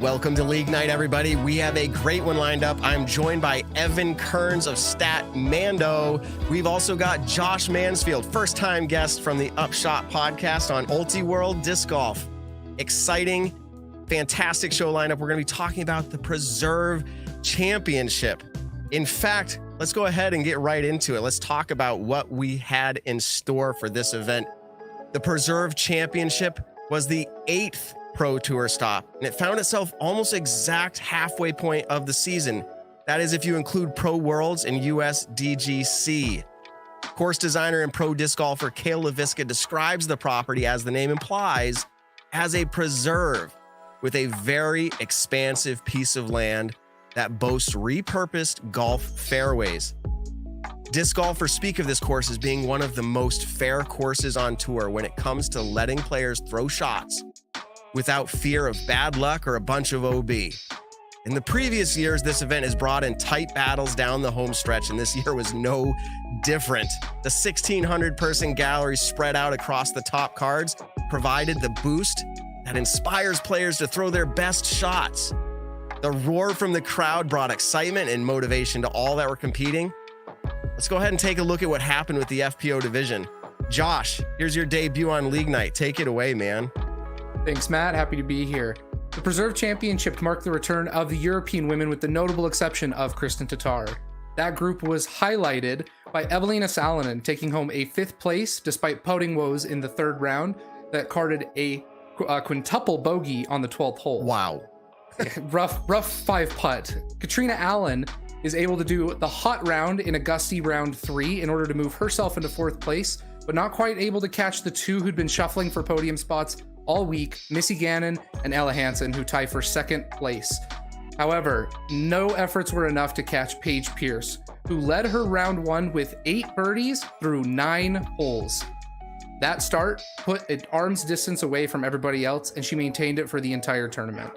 Welcome to League Night, everybody. We have a great one lined up. I'm joined by Evan Kearns of Stat Mando. We've also got Josh Mansfield, first-time guest from the Upshot podcast on Ulti World Disc Golf. Exciting, fantastic show lineup. We're going to be talking about the Preserve Championship. In fact, let's go ahead and get right into it. Let's talk about what we had in store for this event. The Preserve Championship was the 8th Pro Tour stop, and it found itself almost exact halfway point of the season. That is if you include Pro Worlds and US DGC. Course designer and pro disc golfer Cale LaVisca describes the property, as the name implies, as a preserve with a very expansive piece of land that boasts repurposed golf fairways. Disc golfers speak of this course as being one of the most fair courses on tour when it comes to letting players throw shots without fear of bad luck or a bunch of OB. In the previous years, this event has brought in tight battles down the home stretch, and this year was no different. The 1,600-person gallery spread out across the top cards provided the boost that inspires players to throw their best shots. The roar from the crowd brought excitement and motivation to all that were competing. Let's go ahead and take a look at what happened with the FPO division. Josh, here's your debut on League Night. Take it away, man. Thanks, Matt. Happy to be here. The Preserve Championship marked the return of the European women with the notable exception of Kristen Tatar. That group was highlighted by Evelina Salonen taking home a 5th place despite putting woes in the 3rd round that carded a quintuple bogey on the 12th hole. Wow. rough 5 putt. Katrina Allen is able to do the hot round in a gusty round 3 in order to move herself into 4th place, but not quite able to catch the two who'd been shuffling for podium spots all week, Missy Gannon and Ella Hansen, who tie for 2nd place. However, no efforts were enough to catch Paige Pierce, who led her round 1 with 8 birdies through 9 holes. That start put an arm's distance away from everybody else, and she maintained it for the entire tournament.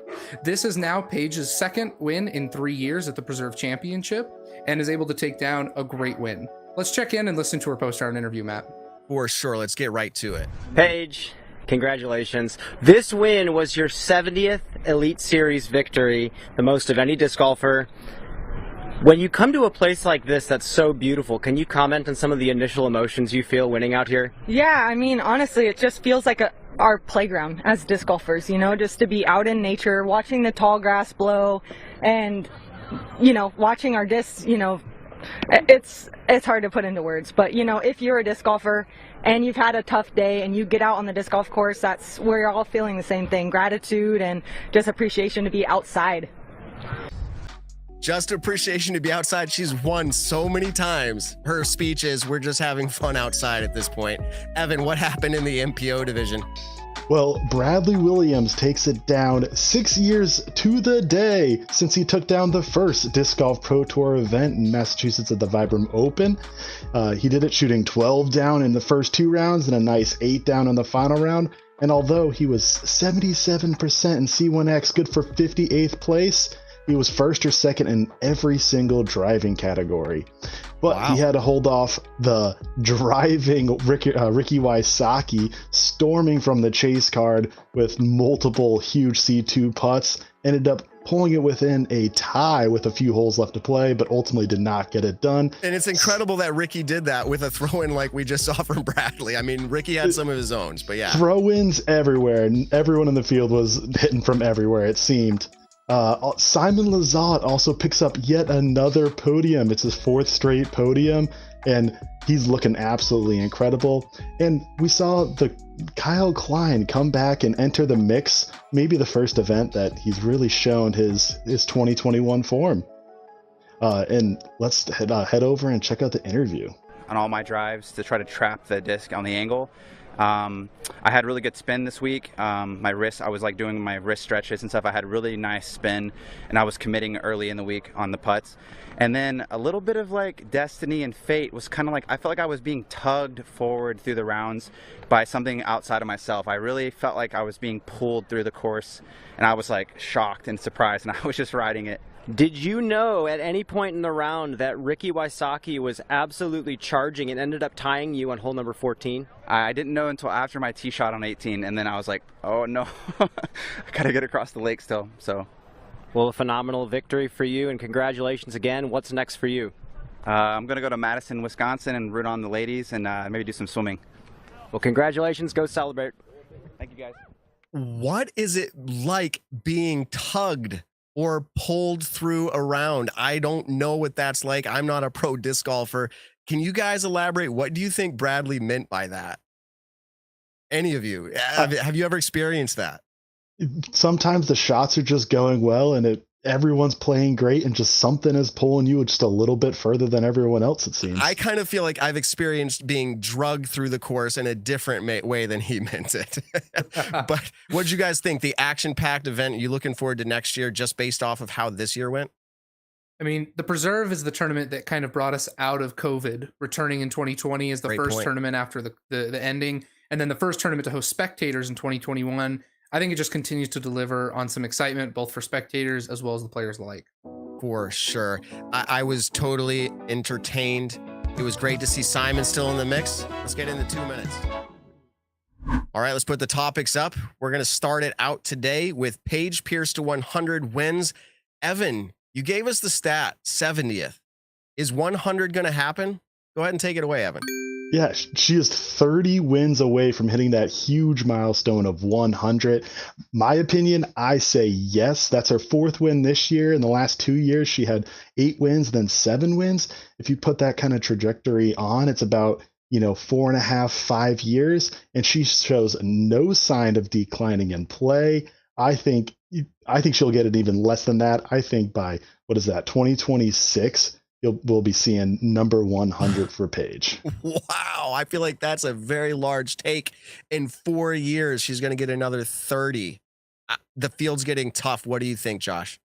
This is now Paige's 2nd win in 3 years at the Preserve Championship, and is able to take down a great win. Let's check in and listen to her post-round interview, Matt. For sure. Let's get right to it. Paige, congratulations. This win was your 70th Elite Series victory, the most of any disc golfer. When you come to a place like this that's so beautiful, can you comment on some of the initial emotions you feel winning out here? Yeah, I mean, honestly, it just feels like our playground as disc golfers, you know, just to be out in nature, watching the tall grass blow, and, you know, watching our discs, you know, it's hard to put into words, but, you know, if you're a disc golfer and you've had a tough day and you get out on the disc golf course, that's where you're all feeling the same thing, gratitude and just appreciation to be outside. Just appreciation to be outside. She's won so many times. Her speech is, we're just having fun outside at this point. Evan, what happened in the MPO division? Well, Bradley Williams takes it down 6 years to the day since he took down the first Disc Golf Pro Tour event in Massachusetts at the Vibram Open. He did it shooting 12 down in the first 2 rounds and a nice 8 down in the final round. And although he was 77% in C1X, good for 58th place, he was 1st or 2nd in every single driving category. But He had to hold off the driving Ricky Wysocki, storming from the chase card with multiple huge C2 putts. Ended up pulling it within a tie with a few holes left to play, but ultimately did not get it done. And it's incredible that Ricky did that with a throw-in like we just saw from Bradley. I mean, Ricky had some of his own, but yeah. Throw-ins everywhere, and everyone in the field was hitting from everywhere, it seemed. Simon Lizotte also picks up yet another podium. It's his 4th straight podium, and he's looking absolutely incredible. And we saw the Kyle Klein come back and enter the mix, maybe the first event that he's really shown his 2021 form. And let's head over and check out the interview. On all my drives to try to trap the disc on the angle. I had really good spin this week. My wrist, I was like doing my wrist stretches and stuff. I had a really nice spin, and I was committing early in the week on the putts. And then a little bit of like destiny and fate was kind of like, I felt like I was being tugged forward through the rounds by something outside of myself. I really felt like I was being pulled through the course, and I was like shocked and surprised, and I was just riding it Did you know at any point in the round that Ricky Wysocki was absolutely charging and ended up tying you on hole number 14? I didn't know until after my tee shot on 18, and then I was like, oh no, I gotta get across the lake still. So, well, a phenomenal victory for you, and congratulations again. What's next for you? I'm gonna go to Madison, Wisconsin, and root on the ladies, and maybe do some swimming. Well, congratulations. Go celebrate. Thank you, guys. What is it like being tugged or pulled through a round? I don't know what that's like. I'm not a pro disc golfer. Can you guys elaborate? What do you think Bradley meant by that? Any of you? Have you ever experienced that? Sometimes the shots are just going well and everyone's playing great and just something is pulling you just a little bit further than everyone else, it seems. I kind of feel like I've experienced being drugged through the course in a different way than he meant it. But what did you guys think? The action-packed event, you looking forward to next year just based off of how this year went? I mean, the Preserve is the tournament that kind of brought us out of COVID. Returning in 2020 is the Great first point. tournament after the ending, and then the first tournament to host spectators in 2021. I think it just continues to deliver on some excitement, both for spectators as well as the players alike. For sure. I was totally entertained. It was great to see Simon still in the mix. Let's get into 2 minutes. All right, let's put the topics up. We're going to start it out today with Paige Pierce to 100 wins. Evan, you gave us the stat, 70th. Is 100 going to happen? Go ahead and take it away, Evan. Yeah, she is 30 wins away from hitting that huge milestone of 100. My opinion, I say yes. That's her 4th win this year. In the last 2 years, she had 8 wins, then 7 wins. If you put that kind of trajectory on, it's about 4.5, 5 years, and she shows no sign of declining in play. I think she'll get it even less than that. I think by 2026. We'll be seeing number 100 for Paige. Wow. I feel like that's a very large take. In 4 years, she's going to get another 30. The field's getting tough. What do you think, Josh?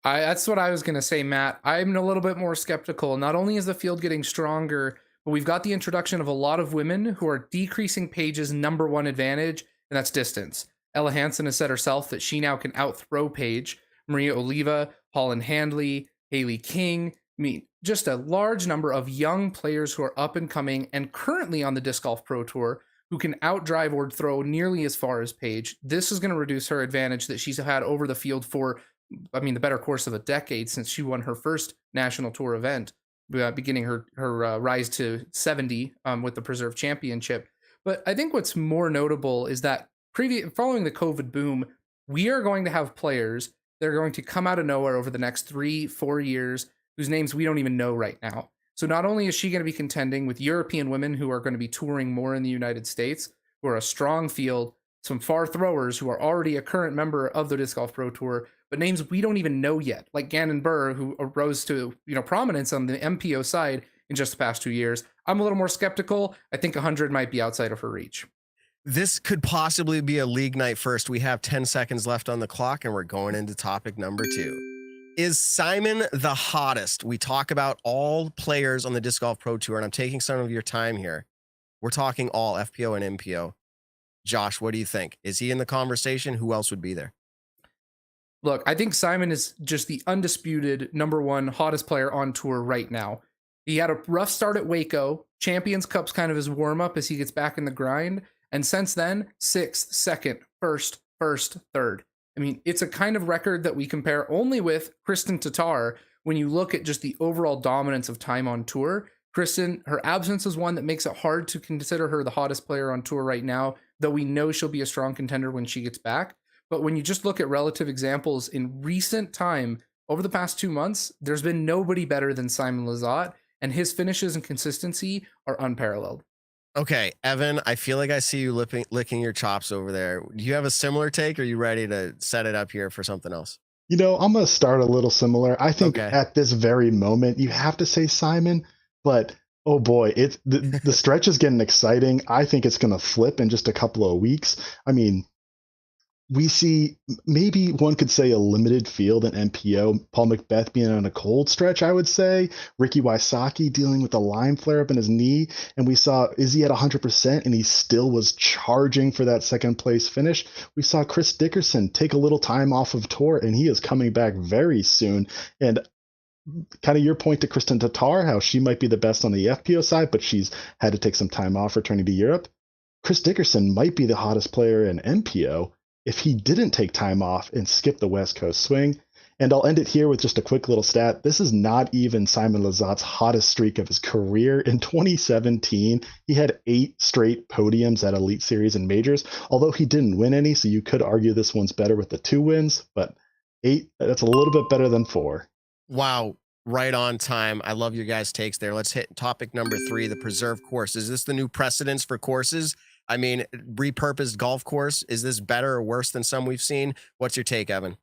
That's what I was going to say, Matt. I'm a little bit more skeptical. Not only is the field getting stronger, but we've got the introduction of a lot of women who are decreasing Paige's number 1 advantage, and that's distance. Ella Hansen has said herself that she now can outthrow Paige. Maria Oliva, Holland Handley, Haley King. I mean, just a large number of young players who are up and coming and currently on the Disc Golf Pro Tour who can outdrive or throw nearly as far as Paige. This is going to reduce her advantage that she's had over the field for, the better course of a decade since she won her first national tour event, beginning her rise to 70 with the Preserve Championship. But I think what's more notable is that following the COVID boom, we are going to have players that are going to come out of nowhere over the next 3-4 years whose names we don't even know right now. So not only is she going to be contending with European women who are going to be touring more in the United States, who are a strong field, some far throwers who are already a current member of the Disc Golf Pro Tour, but names we don't even know yet, like Gannon Burr, who rose to prominence on the MPO side in just the past 2 years. I'm a little more skeptical. I think 100 might be outside of her reach. This could possibly be a league night first. We have 10 seconds left on the clock, and we're going into topic number 2. Is Simon the hottest? We talk about all players on the Disc Golf Pro Tour, and I'm taking some of your time here. We're talking all FPO and MPO. Josh, what do you think? Is he in the conversation? Who else would be there? Look, I think Simon is just the undisputed number 1 hottest player on tour right now. He had a rough start at Waco. Champions Cup's kind of his warm-up as he gets back in the grind. And since then, 6th, 2nd, 1st, 3rd. I mean, it's a kind of record that we compare only with Kristen Tatar when you look at just the overall dominance of time on tour. Kristen, her absence is one that makes it hard to consider her the hottest player on tour right now, though we know she'll be a strong contender when she gets back. But when you just look at relative examples in recent time, over the past 2 months, there's been nobody better than Simon Lizotte, and his finishes and consistency are unparalleled. Okay, Evan, I feel like I see you licking your chops over there. Do you have a similar take, or are you ready to set it up here for something else? I'm going to start a little similar. I think at this very moment, you have to say Simon, but oh boy, the stretch is getting exciting. I think it's going to flip in just a couple of weeks. I mean, we see maybe one could say a limited field in MPO. Paul Macbeth being on a cold stretch, I would say. Ricky Wysocki dealing with a Lyme flare-up in his knee. And we saw Izzy at 100%, and he still was charging for that second place finish. We saw Chris Dickerson take a little time off of tour, and he is coming back very soon. And kind of your point to Kristen Tatar, how she might be the best on the FPO side, but she's had to take some time off returning to Europe. Chris Dickerson might be the hottest player in MPO if he didn't take time off and skip the West Coast swing. And I'll end it here with just a quick little stat. This is not even Simon Lizotte's hottest streak of his career. In 2017, he had 8 straight podiums at Elite Series and Majors, although he didn't win any, so you could argue this one's better with the 2 wins, but 8, that's a little bit better than 4. Wow. Right on time. I love your guys' takes there. Let's hit topic number 3, the preserve course. Is this the new precedence for courses? I mean, repurposed golf course, is this better or worse than some we've seen? What's your take, Evan?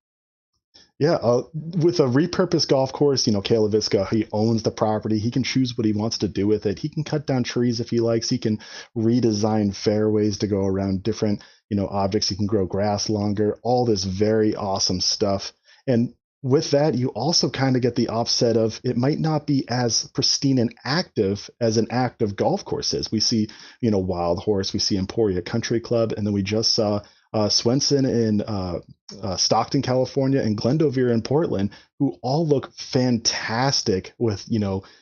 Yeah, with a repurposed golf course, Kale Laviska, he owns the property. He can choose what he wants to do with it. He can cut down trees if he likes. He can redesign fairways to go around different, objects. He can grow grass longer, all this very awesome stuff. And with that, you also kind of get the offset of it might not be as pristine and active as an active golf course is. We see, Wild Horse, we see Emporia Country Club, and then we just saw Swenson in Stockton, California, and Glendoveer in Portland, who all look fantastic with,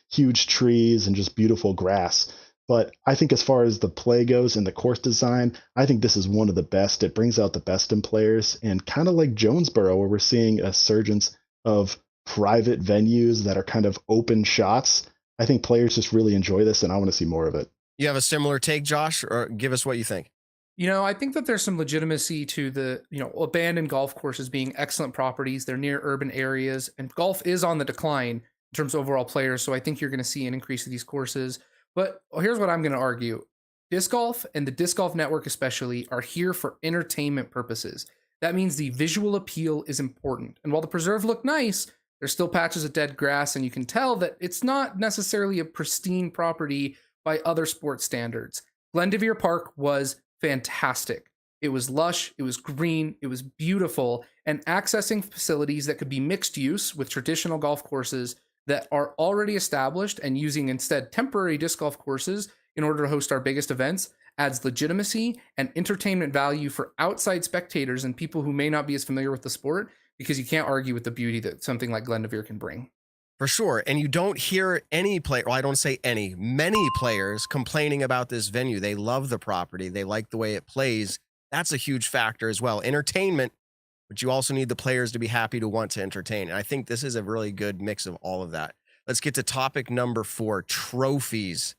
huge trees and just beautiful grass. But I think as far as the play goes and the course design, I think this is one of the best. It brings out the best in players, and kind of like Jonesboro, where we're seeing a surgence of private venues that are kind of open shots. I think players just really enjoy this, and I want to see more of it. You have a similar take, Josh, or give us what you think? I think that there's some legitimacy to the, abandoned golf courses being excellent properties. They're near urban areas, and golf is on the decline in terms of overall players. So I think you're going to see an increase of these courses. But here's what I'm going to argue. Disc golf and the Disc Golf Network especially are here for entertainment purposes. That means the visual appeal is important. And while the preserve look nice, there's still patches of dead grass, and you can tell that it's not necessarily a pristine property by other sports standards. Glendoveer Park was fantastic. It was lush, it was green, it was beautiful, and accessing facilities that could be mixed use with traditional golf courses that are already established and using instead temporary disc golf courses in order to host our biggest events adds legitimacy and entertainment value for outside spectators and people who may not be as familiar with the sport, because you can't argue with the beauty that something like Glendoveer can bring. For sure. And you don't hear any player, well, I don't say any, many players complaining about this venue. They love the property. They like the way it plays. That's a huge factor as well. Entertainment, but you also need the players to be happy to want to entertain. And I think this is a really good mix of all of that. Let's get to topic number 4, trophies.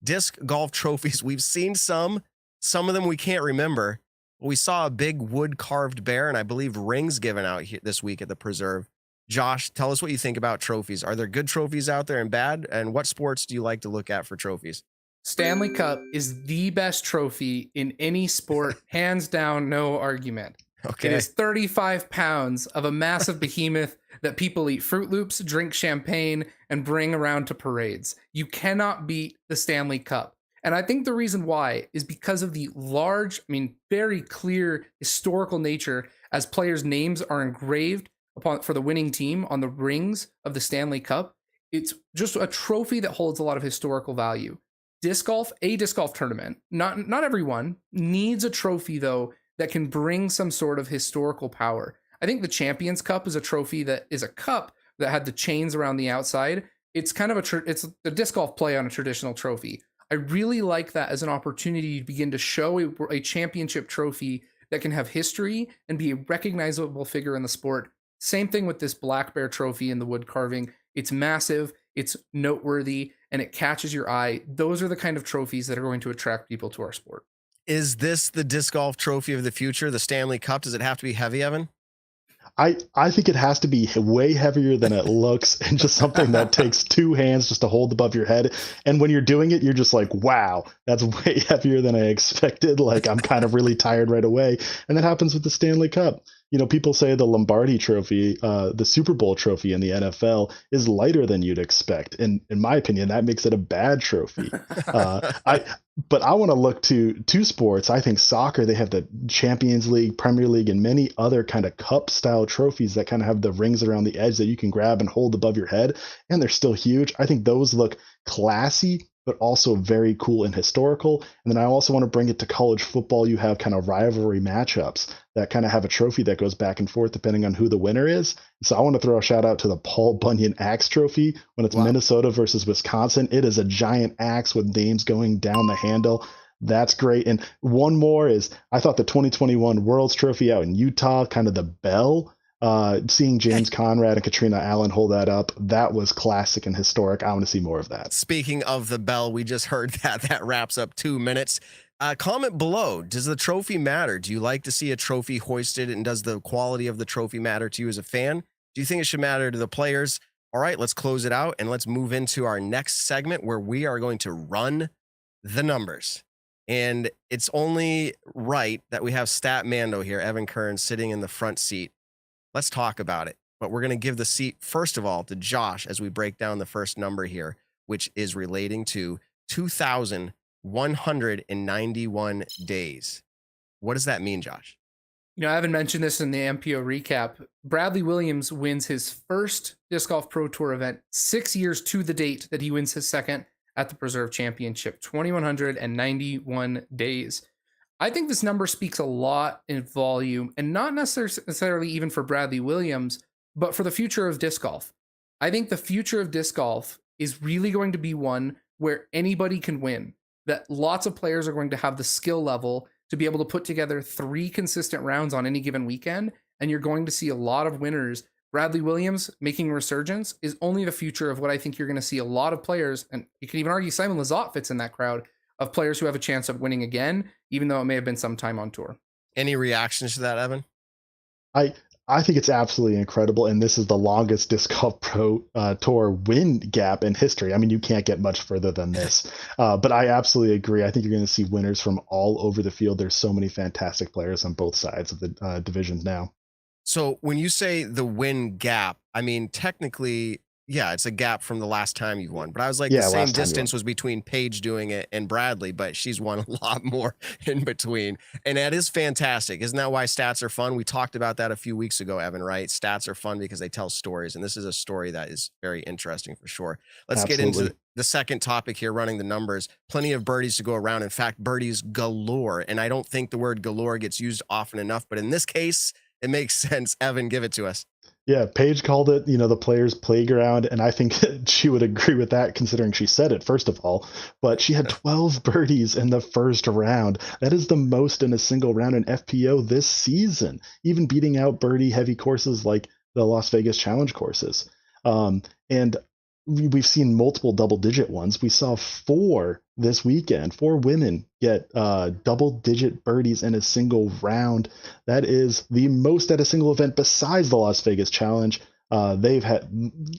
Disc golf trophies. We've seen some of them we can't remember. We saw a big wood carved bear, and I believe rings given out here this week at the Preserve. Josh, tell us what you think about trophies. Are there good trophies out there and bad? And what sports do you like to look at for trophies? Stanley Cup is the best trophy in any sport, hands down, no argument. Okay. It is 35 pounds of a massive behemoth that people eat Fruit Loops, drink champagne, and bring around to parades. You cannot beat the Stanley Cup. And I think the reason why is because of the large, very clear historical nature as players' names are engraved for the winning team on the rings of the Stanley Cup. It's just a trophy that holds a lot of historical value. A disc golf tournament, not everyone needs a trophy though that can bring some sort of historical power. I think the Champions Cup is a trophy that is a cup that had the chains around the outside. It's kind of it's a disc golf play on a traditional trophy. I really like that as an opportunity to begin to show a championship trophy that can have history and be a recognizable figure in the sport. Same thing with this Black Bear trophy in the wood carving. It's massive, it's noteworthy, and it catches your eye. Those are the kind of trophies that are going to attract people to our sport. Is this the disc golf trophy of the future, the Stanley Cup? Does it have to be heavy, Evan? I think it has to be way heavier than it looks, and just something that takes 2 hands just to hold above your head. And when you're doing it, you're just like, wow, that's way heavier than I expected. Like, I'm kind of really tired right away. And that happens with the Stanley Cup. People say the Lombardi Trophy, the Super Bowl trophy in the NFL, is lighter than you'd expect. And in my opinion, that makes it a bad trophy. But I want to look to two sports. I think soccer, they have the Champions League, Premier League, and many other kind of cup-style trophies that kind of have the rings around the edge that you can grab and hold above your head, and they're still huge. I think those look classy, but also very cool and historical. And then I also want to bring it to college football. You have kind of rivalry matchups that kind of have a trophy that goes back and forth depending on who the winner is. So I want to throw a shout out to the Paul Bunyan Axe Trophy when it's Minnesota versus Wisconsin. It is a giant axe with names going down the handle. That's great. And one more is, I thought the 2021 World's Trophy out in Utah, kind of the bell, seeing James Conrad and Katrina Allen hold that up, that was classic and historic. I want to see more of that. Speaking of the bell, we just heard that wraps up 2 minutes. Comment below, does the trophy matter? Do you like to see a trophy hoisted, and does the quality of the trophy matter to you as a fan? Do you think it should matter to the players? All right, let's close it out and let's move into our next segment where we are going to run the numbers. And it's only right that we have Stat Mando here, Evan Kearns, sitting in the front seat. Let's talk about it. But we're going to give the seat, first of all, to Josh as we break down the first number here, which is relating to 2,191 days. What does that mean, Josh? Evan mentioned this in the MPO recap. Bradley Williams wins his first Disc Golf Pro Tour event 6 years to the date that he wins his second at the Preserve Championship, 2,191 days. I think this number speaks a lot in volume, and not necessarily even for Bradley Williams, but for the future of disc golf. I think the future of disc golf is really going to be one where anybody can win, that lots of players are going to have the skill level to be able to put together 3 consistent rounds on any given weekend, and you're going to see a lot of winners. Bradley Williams making a resurgence is only the future of what I think you're going to see a lot of players, and you can even argue Simon Lizotte fits in that crowd, of players who have a chance of winning again, even though it may have been some time on tour. Any reactions to that, Evan? I think it's absolutely incredible, and this is the longest Disc Golf Pro Tour win gap in history. I mean, you can't get much further than this. But I absolutely agree. I think you're going to see winners from all over the field. There's so many fantastic players on both sides of the divisions now. So when you say the win gap, I mean, technically, yeah, it's a gap from the last time you won. But I was like, the same distance was between Paige doing it and Bradley, but she's won a lot more in between. And that is fantastic. Isn't that why stats are fun? We talked about that a few weeks ago, Evan, right? Stats are fun because they tell stories. And this is a story that is very interesting for sure. Let's get into the second topic here, running the numbers. Plenty of birdies to go around. In fact, birdies galore. And I don't think the word galore gets used often enough, but in this case, it makes sense. Evan, give it to us. Yeah, Paige called it, the players' playground, and I think she would agree with that considering she said it, first of all. But she had 12 birdies in the first round. That is the most in a single round in FPO this season, even beating out birdie-heavy courses like the Las Vegas Challenge courses. And we've seen multiple double-digit ones. We saw 4 this weekend. 4 women get double-digit birdies in a single round. That is the most at a single event besides the Las Vegas Challenge. They've had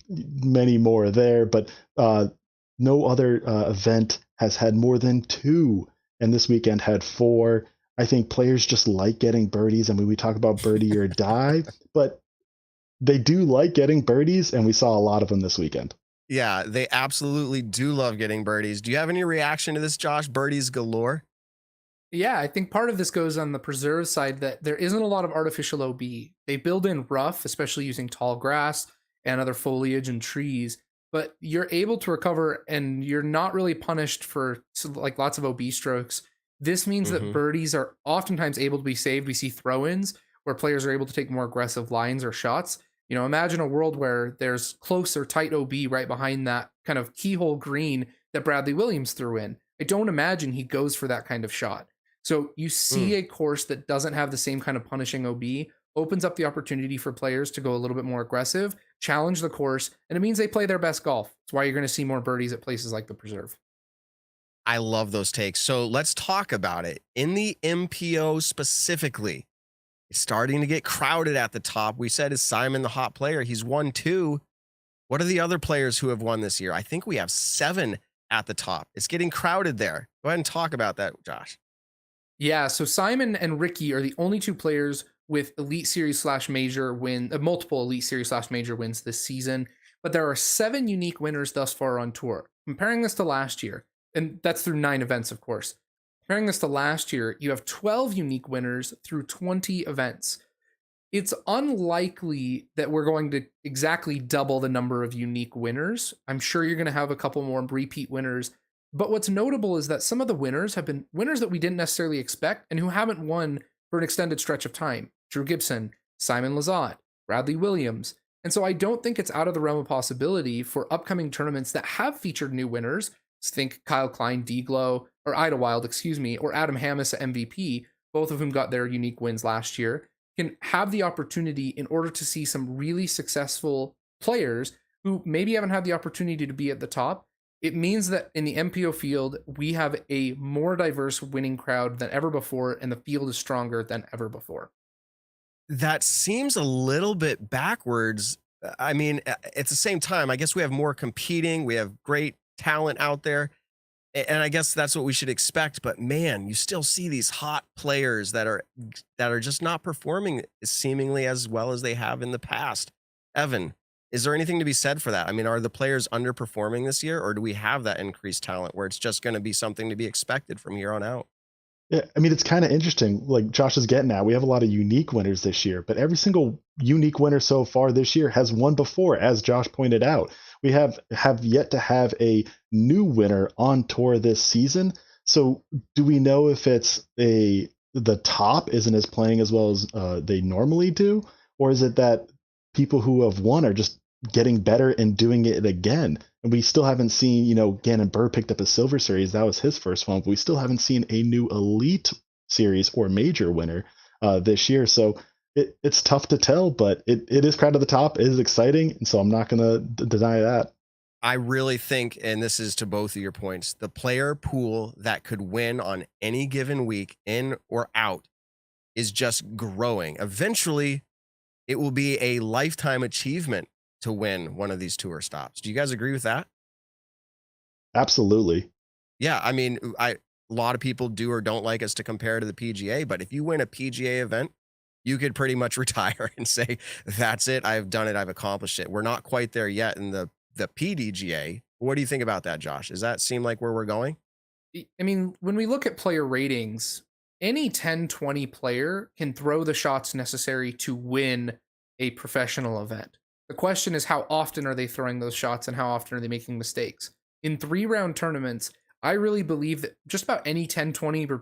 many more there, but no other event has had more than 2, and this weekend had 4. I think players just like getting birdies. I mean, we talk about birdie or die, but they do like getting birdies, and we saw a lot of them this weekend. Yeah, they absolutely do love getting birdies. Do you have any reaction to this, Josh? Birdies galore? Yeah, I think part of this goes on the preserve side that there isn't a lot of artificial OB. They build in rough, especially using tall grass and other foliage and trees, but you're able to recover and you're not really punished for like lots of OB strokes. This means that birdies are oftentimes able to be saved. We see throw-ins where players are able to take more aggressive lines or shots. Imagine a world where there's close or tight OB right behind that kind of keyhole green that Bradley Williams threw in. I don't imagine he goes for that kind of shot. So you see a course that doesn't have the same kind of punishing OB, opens up the opportunity for players to go a little bit more aggressive, challenge the course, and it means they play their best golf. That's why you're going to see more birdies at places like the Preserve. I love those takes. So let's talk about it. In the MPO specifically, it's starting to get crowded at the top. We said, is Simon the hot player? He's won 2. What are the other players who have won this year? I think we have 7 at the top. It's getting crowded there. Go ahead and talk about that, Josh. Yeah, so Simon and Ricky are the only 2 players with Elite Series / Major multiple Elite Series / Major wins this season, but there are 7 unique winners thus far on tour. Comparing this to last year, and that's through 9 events, of course. Comparing this to last year, you have 12 unique winners through 20 events. It's unlikely that we're going to exactly double the number of unique winners. I'm sure you're going to have a couple more repeat winners. But what's notable is that some of the winners have been winners that we didn't necessarily expect and who haven't won for an extended stretch of time. Drew Gibson, Simon Lizotte, Bradley Williams. And so I don't think it's out of the realm of possibility for upcoming tournaments that have featured new winners. Think Kyle Klein, D-Glow, or Idlewild, or Adam Hammis at MVP, both of whom got their unique wins last year, can have the opportunity in order to see some really successful players who maybe haven't had the opportunity to be at the top. It means that in the MPO field, we have a more diverse winning crowd than ever before, and the field is stronger than ever before. That seems a little bit backwards. I mean, at the same time, I guess we have more competing. We have great talent out there. And I guess that's what we should expect. But man, you still see these hot players that are just not performing seemingly as well as they have in the past. Evan, is there anything to be said for that? I mean, are the players underperforming this year, or do we have that increased talent where it's just going to be something to be expected from here on out? Yeah, I mean, it's kind of interesting. Like Josh is getting at, we have a lot of unique winners this year, but every single unique winner so far this year has won before, as Josh pointed out. We have yet to have a new winner on tour this season. So do we know if it's the top isn't as playing as well as they normally do, or is it that people who have won are just getting better and doing it again? And we still haven't seen, Gannon Burr picked up a Silver Series. That was his first one, but we still haven't seen a new Elite Series or Major winner this year. So it's tough to tell, but it is crowd at the top. It is exciting, and so I'm not going to deny that. I really think, and this is to both of your points, the player pool that could win on any given week, in or out, is just growing. Eventually, it will be a lifetime achievement to win one of these tour stops. Do you guys agree with that? Absolutely. Yeah, I mean, a lot of people do or don't like us to compare to the PGA, but if you win a PGA event, you could pretty much retire and say, that's it, I've done it, I've accomplished it. We're not quite there yet in the PDGA. What do you think about that, Josh? Does that seem like where we're going? I mean, when we look at player ratings, any 10-20 player can throw the shots necessary to win a professional event. The question is, how often are they throwing those shots and how often are they making mistakes? In 3-round tournaments, I really believe that just about any 10-20 or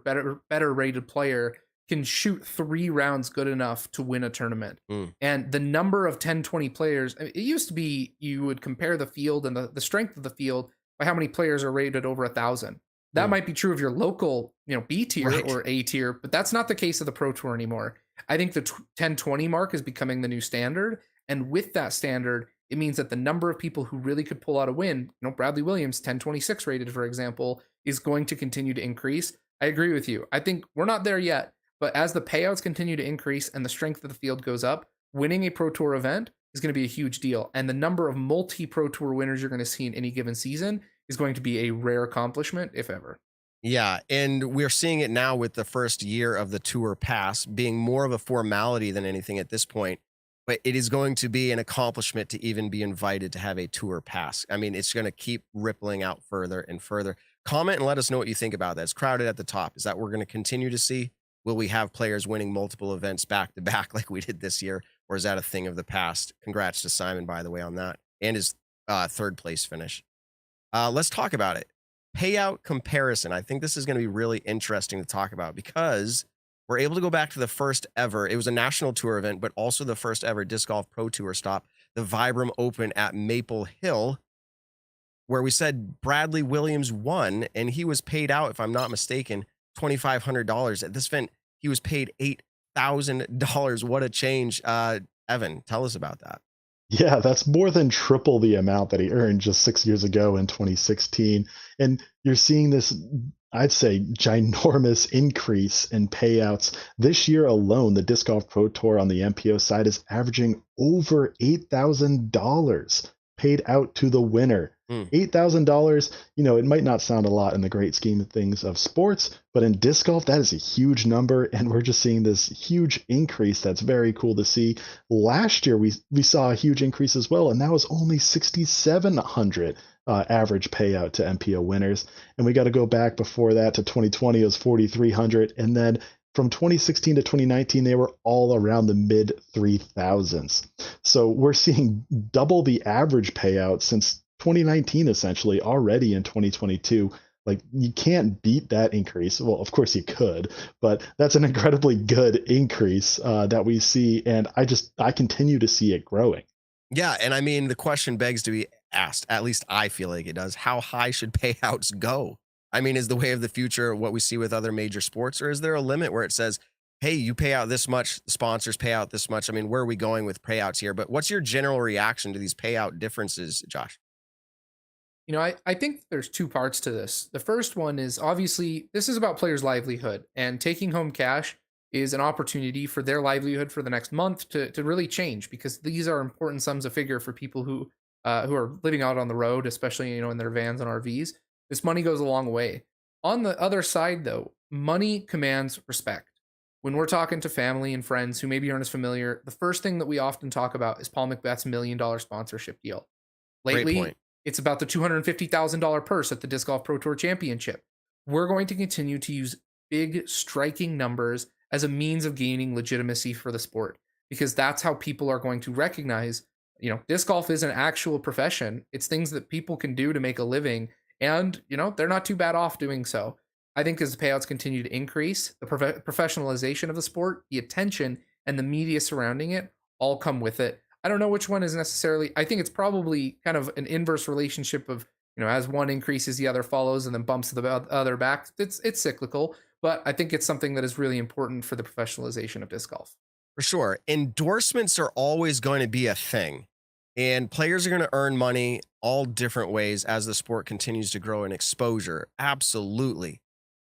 better rated player can shoot 3 rounds good enough to win a tournament. And the number of 10-20 players, it used to be you would compare the field and the strength of the field by how many players are rated over 1,000. That might be true of your local, B tier or A tier, but that's not the case of the Pro Tour anymore. I think the 10-20 mark is becoming the new standard. And with that standard, it means that the number of people who really could pull out a win, Bradley Williams, 10-26 rated, for example, is going to continue to increase. I agree with you. I think we're not there yet, but as the payouts continue to increase and the strength of the field goes up, winning a Pro Tour event is going to be a huge deal. And the number of multi-Pro Tour winners you're going to see in any given season is going to be a rare accomplishment, if ever. Yeah, and we're seeing it now with the first year of the Tour Pass being more of a formality than anything at this point. But it is going to be an accomplishment to even be invited to have a Tour Pass. I mean, it's going to keep rippling out further and further. Comment and let us know what you think about that. It's crowded at the top. Is that what we're going to continue to see? Will we have players winning multiple events back to back like we did this year? Or is that a thing of the past? Congrats to Simon, by the way, on that. And his 3rd place finish. Let's talk about it. Payout comparison. I think this is going to be really interesting to talk about because we're able to go back to the first ever. It was a national tour event, but also the first ever Disc Golf Pro Tour stop, the Vibram Open at Maple Hill, where we said Bradley Williams won, and he was paid out, if I'm not mistaken, $2,500. At this event, he was paid $8,000. What a change. Evan, tell us about that. Yeah, that's more than triple the amount that he earned just 6 years ago in 2016. And you're seeing this, I'd say, ginormous increase in payouts. This year alone, the Disc Golf Pro Tour on the MPO side is averaging over $8,000 paid out to the winner. $8,000, it might not sound a lot in the great scheme of things of sports, but in disc golf, that is a huge number, and we're just seeing this huge increase. That's very cool to see. Last year, we saw a huge increase as well, and that was only $6,700 average payout to MPO winners. And we got to go back before that to 2020, it was $4,300, and then from 2016 to 2019, they were all around the mid 3,000s. So we're seeing double the average payout since 2019, essentially, already in 2022. Like, you can't beat that increase. Well, of course you could, but that's an incredibly good increase that we see. And I continue to see it growing. Yeah. And I mean, the question begs to be asked, at least I feel like it does. How high should payouts go? I mean, is the way of the future what we see with other major sports, or is there a limit where it says, hey, you pay out this much, the sponsors pay out this much? I mean, where are we going with payouts here? But what's your general reaction to these payout differences, Josh? I think there's two parts to this. The first one is, obviously, this is about players' livelihood, and taking home cash is an opportunity for their livelihood for the next month to really change, because these are important sums of figure for people who are living out on the road, especially, in their vans and RVs. This money goes a long way. On the other side, though, money commands respect. When we're talking to family and friends who maybe aren't as familiar, the first thing that we often talk about is Paul McBeth's $1 million sponsorship deal. Lately, it's about the $250,000 purse at the Disc Golf Pro Tour Championship. We're going to continue to use big, striking numbers as a means of gaining legitimacy for the sport, because that's how people are going to recognize, disc golf is an actual profession. It's things that people can do to make a living, and, they're not too bad off doing so. I think as the payouts continue to increase, the professionalization of the sport, the attention, and the media surrounding it all come with it. I don't know which one is necessarily. I think it's probably kind of an inverse relationship of, as one increases, the other follows and then bumps the other back. It's cyclical, but I think it's something that is really important for the professionalization of disc golf. For sure. Endorsements are always going to be a thing, and players are going to earn money all different ways as the sport continues to grow in exposure. Absolutely.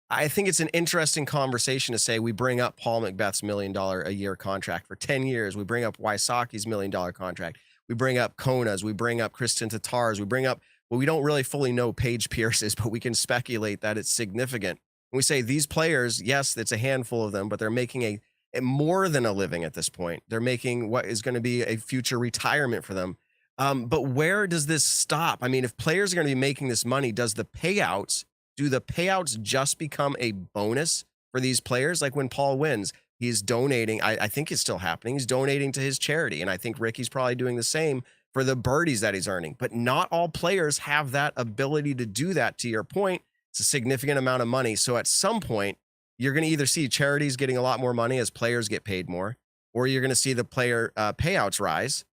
I think it's an interesting conversation to say we bring up Paul McBeth's $1 million a year contract for 10 years. We bring up Wysocki's $1 million contract. We bring up Kona's. We bring up Kristen Tatar's. We bring up, well, we don't really fully know Paige Pierce's, but we can speculate that it's significant. And we say these players, yes, it's a handful of them, but they're making a more than a living at this point. They're making what is going to be a future retirement for them. But where does this stop? I mean, if players are going to be making this money, do the payouts just become a bonus for these players? Like when Paul wins, he's donating. I think it's still happening. He's donating to his charity. And I think Ricky's probably doing the same for the birdies that he's earning. But not all players have that ability to do that. To your point, it's a significant amount of money. So at some point, you're going to either see charities getting a lot more money as players get paid more, or you're going to see the player payouts rise.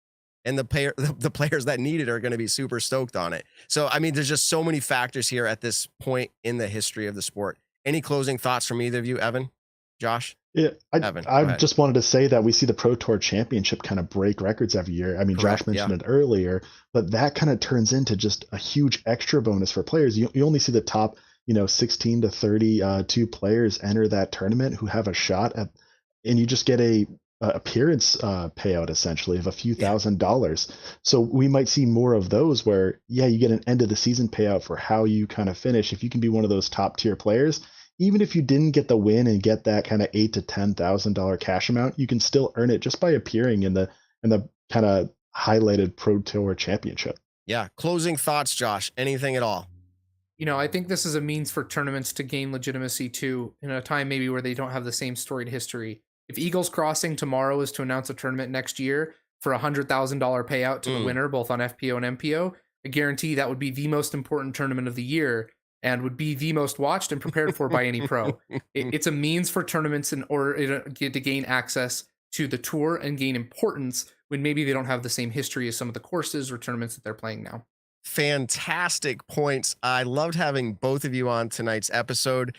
And the players that need it are going to be super stoked on it. So, I mean, there's just so many factors here at this point in the history of the sport. Any closing thoughts from either of you, Evan, Josh? Yeah, Evan, I just wanted to say that we see the Pro Tour Championship kind of break records every year. I mean, Correct, Josh mentioned it earlier, but that kind of turns into just a huge extra bonus for players. You only see the top, 16 to 32 players enter that tournament who have a shot at, and you just get a appearance payout essentially of a few $1,000s. So we might see more of those where, you get an end of the season payout for how you kind of finish. If you can be one of those top tier players, even if you didn't get the win and get that kind of $8,000 to $10,000 cash amount, you can still earn it just by appearing in the kind of highlighted Pro Tour Championship. Yeah. Closing thoughts, Josh. Anything at all? I think this is a means for tournaments to gain legitimacy too, in a time maybe where they don't have the same storied history. If Eagles Crossing tomorrow is to announce a tournament next year for $100,000 payout to the winner, both on FPO and MPO, I guarantee that would be the most important tournament of the year and would be the most watched and prepared for by any pro. It's a means for tournaments in order to gain access to the tour and gain importance when maybe they don't have the same history as some of the courses or tournaments that they're playing now. Fantastic points. I loved having both of you on tonight's episode.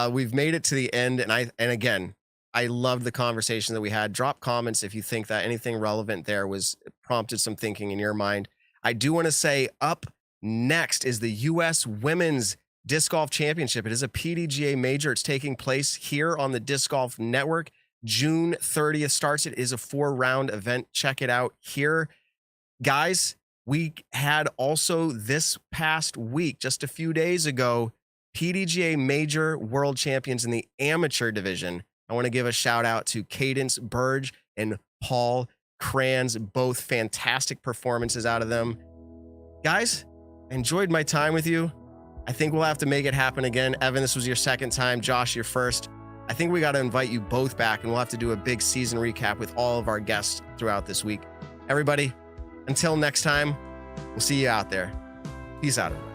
We've made it to the end, and again, I loved the conversation that we had. Drop comments if you think that anything relevant there was prompted some thinking in your mind. I do want to say up next is the U.S. Women's Disc Golf Championship. It is a PDGA major. It's taking place here on the Disc Golf Network. June 30th starts. It is a 4-round event. Check it out here. Guys, We had also this past week, just a few days ago, PDGA Major World Champions in the amateur division. I want to give a shout out to Cadence Burge and Paul Kranz, both fantastic performances out of them. Guys, I enjoyed my time with you. I think we'll have to make it happen again. Evan, this was your second time. Josh, your first. I think we got to invite you both back, and we'll have to do a big season recap with all of our guests throughout this week. Everybody, until next time, we'll see you out there. Peace out, everybody.